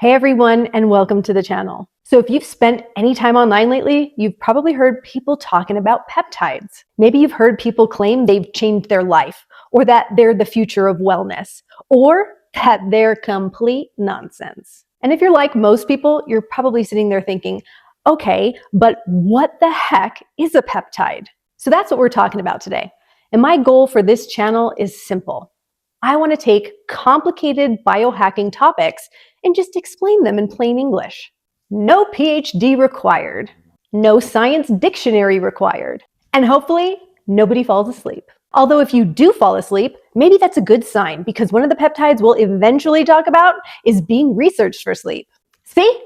Hey everyone, and welcome to the channel. So if you've spent any time online lately, you've probably heard people talking about peptides. Maybe you've heard people claim they've changed their life, or that they're the future of wellness, or that they're complete nonsense. And if you're like most people, you're probably sitting there thinking, okay, but what the heck is a peptide? So that's what we're talking about today. And my goal for this channel is simple. I want to take complicated biohacking topics and just explain them in plain English. No PhD required, no science dictionary required, and hopefully nobody falls asleep. Although if you do fall asleep, maybe that's a good sign because one of the peptides we'll eventually talk about is being researched for sleep. See?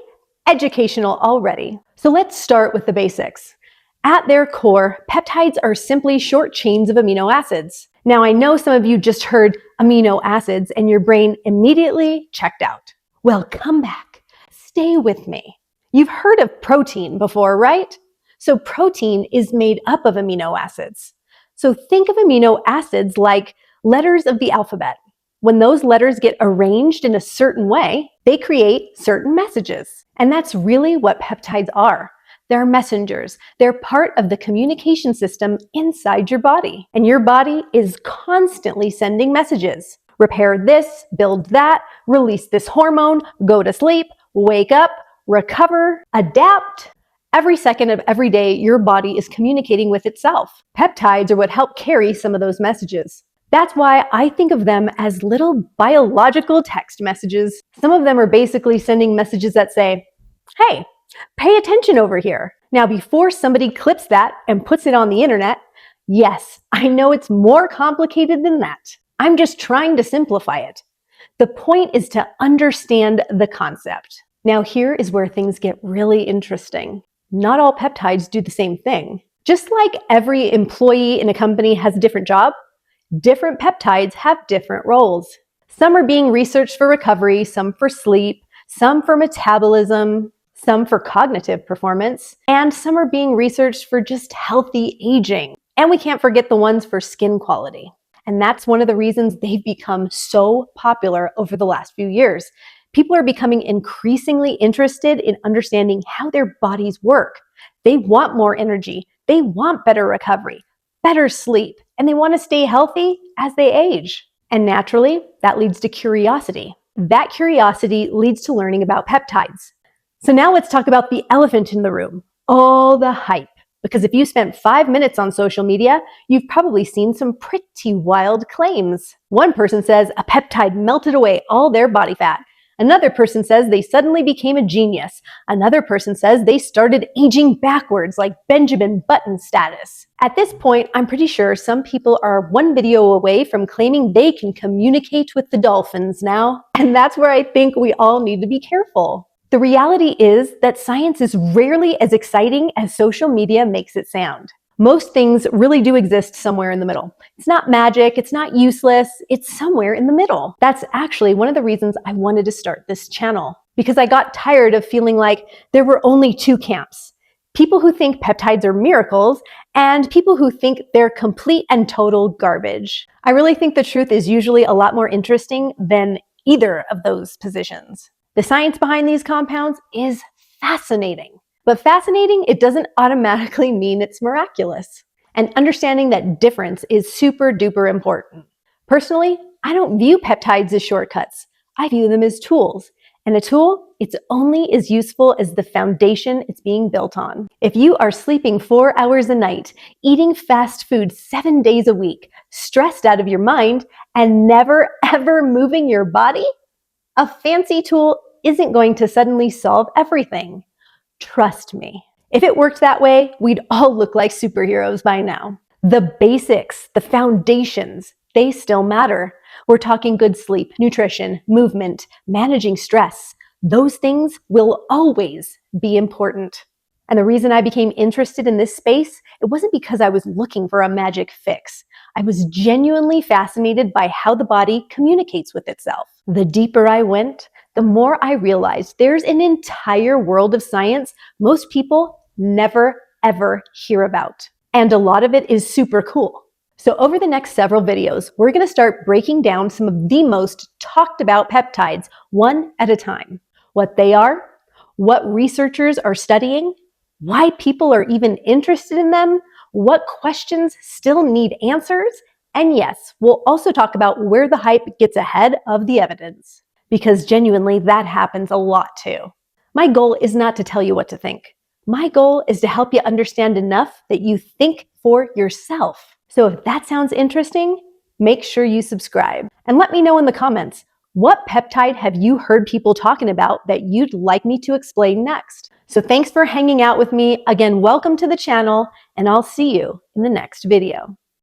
Educational already. So let's start with the basics. At their core, peptides are simply short chains of amino acids. Now, I know some of you just heard amino acids and your brain immediately checked out. Well, come back. Stay with me. You've heard of protein before, right? So protein is made up of amino acids. So think of amino acids like letters of the alphabet. When those letters get arranged in a certain way, they create certain messages. And that's really what peptides are. They're messengers. They're part of the communication system inside your body. And your body is constantly sending messages. Repair this, build that, release this hormone, go to sleep, wake up, recover, adapt. Every second of every day, your body is communicating with itself. Peptides are what help carry some of those messages. That's why I think of them as little biological text messages. Some of them are basically sending messages that say, hey, pay attention over here. Now, before somebody clips that and puts it on the internet, yes, I know it's more complicated than that. I'm just trying to simplify it. The point is to understand the concept. Now, here is where things get really interesting. Not all peptides do the same thing. Just like every employee in a company has a different job, different peptides have different roles. Some are being researched for recovery, some for sleep, some for metabolism, some for cognitive performance, and some are being researched for just healthy aging. And we can't forget the ones for skin quality. And that's one of the reasons they've become so popular over the last few years. People are becoming increasingly interested in understanding how their bodies work. They want more energy. They want better recovery, better sleep, and they want to stay healthy as they age. And naturally, that leads to curiosity. That curiosity leads to learning about peptides. So now let's talk about the elephant in the room, all the hype. Because if you spent 5 minutes on social media, you've probably seen some pretty wild claims. One person says a peptide melted away all their body fat. Another person says they suddenly became a genius. Another person says they started aging backwards like Benjamin Button status. At this point, I'm pretty sure some people are one video away from claiming they can communicate with the dolphins now. And that's where I think we all need to be careful. The reality is that science is rarely as exciting as social media makes it sound. Most things really do exist somewhere in the middle. It's not magic, it's not useless, it's somewhere in the middle. That's actually one of the reasons I wanted to start this channel, because I got tired of feeling like there were only two camps. People who think peptides are miracles and people who think they're complete and total garbage. I really think the truth is usually a lot more interesting than either of those positions. The science behind these compounds is fascinating. But fascinating, it doesn't automatically mean it's miraculous. And understanding that difference is super duper important. Personally, I don't view peptides as shortcuts. I view them as tools. And a tool, it's only as useful as the foundation it's being built on. If you are sleeping 4 hours a night, eating fast food 7 days a week, stressed out of your mind, and never ever moving your body, a fancy tool isn't going to suddenly solve everything. Trust me. If it worked that way, we'd all look like superheroes by now. The basics, the foundations, they still matter. We're talking good sleep, nutrition, movement, managing stress. Those things will always be important. And the reason I became interested in this space, it wasn't because I was looking for a magic fix. I was genuinely fascinated by how the body communicates with itself. The deeper I went, the more I realized there's an entire world of science most people never, ever hear about. And a lot of it is super cool. So over the next several videos, we're going to start breaking down some of the most talked about peptides one at a time. what they are, what researchers are studying, why people are even interested in them, what questions still need answers, and yes, we'll also talk about where the hype gets ahead of the evidence, because genuinely that happens a lot too. My goal is not to tell you what to think. My goal is to help you understand enough that you think for yourself. So if that sounds interesting, make sure you subscribe and let me know in the comments, what peptide have you heard people talking about that you'd like me to explain next? So thanks for hanging out with me. Again, welcome to the channel, and I'll see you in the next video.